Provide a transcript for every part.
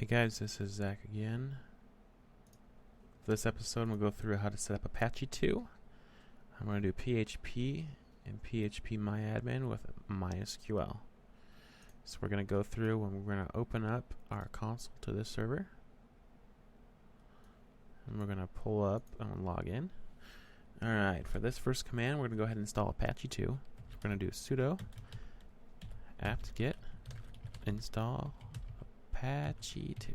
Hey guys, this is Zach again. For this episode, we'll go through how to set up Apache 2. I'm going to do PHP and PHPMyAdmin with MySQL. So we're going to go through and we're going to open up our console to this server. And we're going to pull up and log in. Alright, for this first command, we're going to go ahead and install Apache 2. So we're going to do sudo apt-get install Apache 2.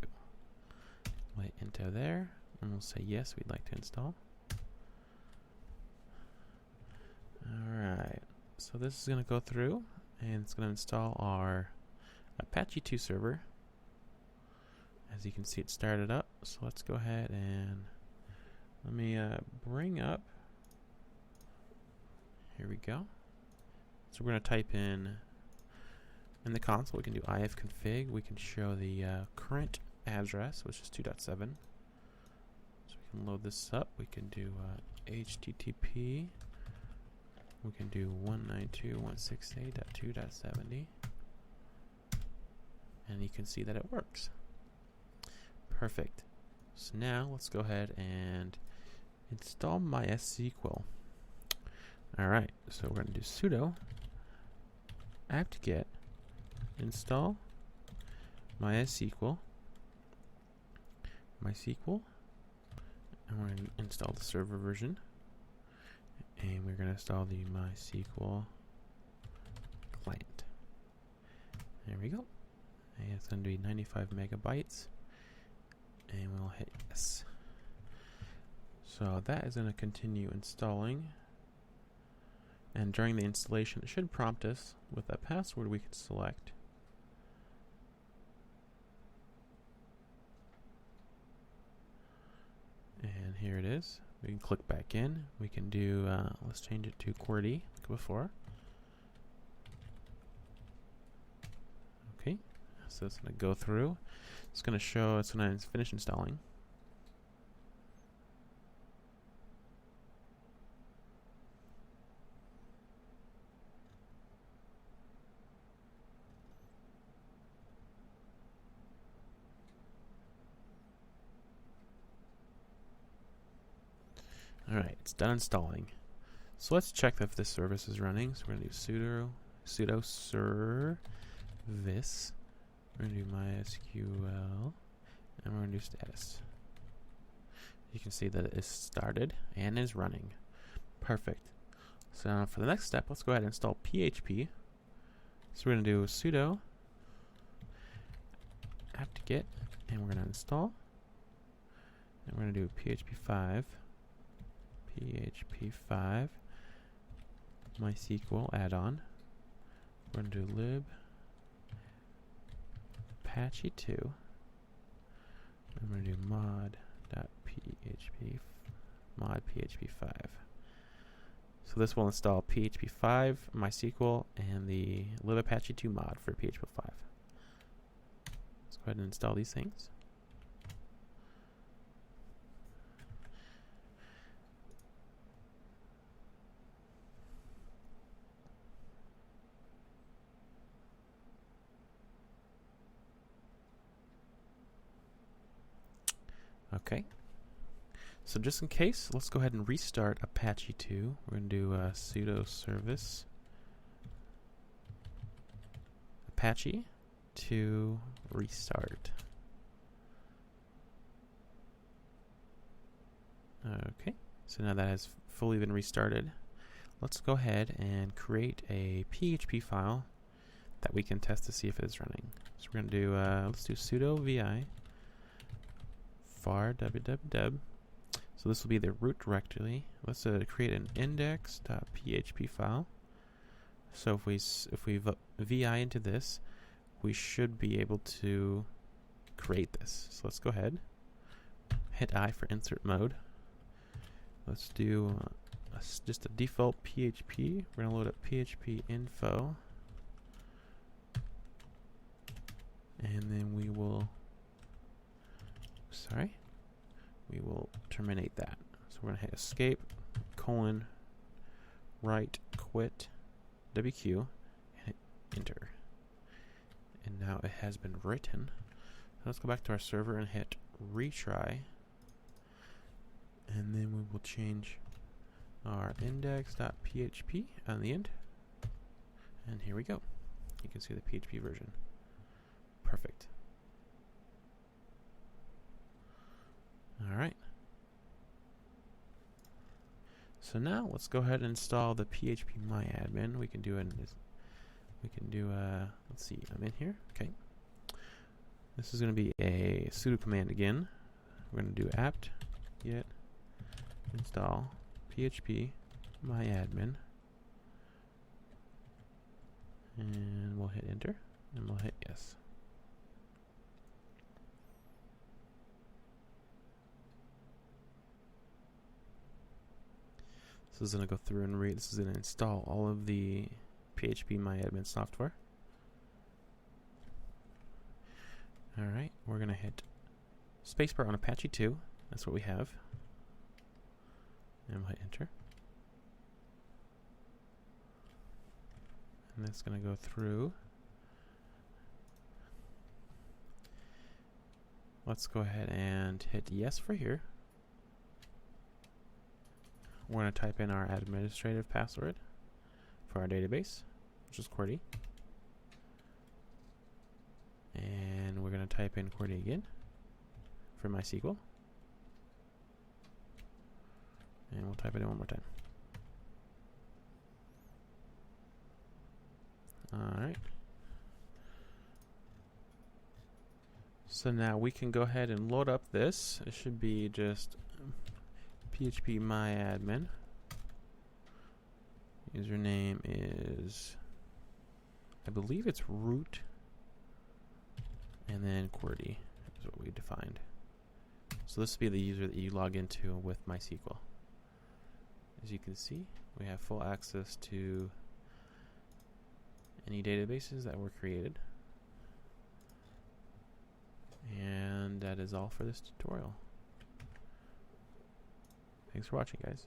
We'll hit enter there, and we'll say yes, we'd like to install. Alright, so this is going to go through, and it's going to install our Apache 2 server. As you can see, it started up, so let's go ahead and let me bring up, here we go. So we're going to type in the console, we can do ifconfig, we can show the current address, which is 2.7. So we can load this up, we can do HTTP, we can do 192.168.2.70, and you can see that it works. Perfect. So now let's go ahead and install MySQL. Alright, so we're going to do sudo apt-get install MySQL, and we're going to install the server version, and we're going to install the MySQL client. There we go. And it's going to be 95 megabytes, and we'll hit yes. So that is going to continue installing, and during the installation it should prompt us with a password we can select. And here it is. We can click back in. We can do, let's change it to QWERTY like before. Okay, so it's going to go through. It's going to show, it's going to finish installing. Alright, it's done installing. So let's check if this service is running. So we're going to do sudo service. We're going to do MySQL, and we're going to do status. You can see that it is started and is running. Perfect. So now for the next step, let's go ahead and install PHP. So we're going to do sudo apt-get, and we're going to install. And we're going to do PHP 5 MySQL add-on. We're going to do lib Apache 2. I'm going to do mod.php mod PHP 5. So this will install PHP 5 MySQL and the lib Apache 2 mod for PHP 5. Let's go ahead and install these things. Okay, so just in case, let's go ahead and restart Apache 2. We're going to do sudo service Apache to restart. Okay, so now that has fully been restarted. Let's go ahead and create a PHP file that we can test to see if it is running. So we're going to do, let's do sudo vi var www. So this will be the root directory. Let's create an index.php file. So if we vi into this, we should be able to create this. So let's go ahead, hit I for insert mode. Let's do just a default PHP. We're going to load up PHP info, and then we will terminate that. So we're going to hit escape, write, quit, WQ, and hit enter. And now it has been written. let's go back to our server and hit retry. And then we will change our index.php on the end. And here we go. You can see the PHP version. Perfect. Alright. So now let's go ahead and install the PHPMyAdmin. We can do let's see, I'm in here. Okay. This is going to be a sudo command again. We're going to do apt get install PHPMyAdmin. And we'll hit enter, and we'll hit yes. So this is going to go through and read. This is going to install all of the PHPMyAdmin software. Alright, we're going to hit spacebar on Apache 2. That's what we have. And we'll hit enter. And that's going to go through. Let's go ahead and hit yes for here. We're going to type in our administrative password for our database, which is QWERTY. And we're going to type in QWERTY again for MySQL. And we'll type it in one more time. Alright. So now we can go ahead and load up this. It should be just PHPMyAdmin. Username is, I believe it's root, and then QWERTY is what we defined. So this will be the user that you log into with MySQL. As you can see, we have full access to any databases that were created. And that is all for this tutorial. Thanks for watching, guys.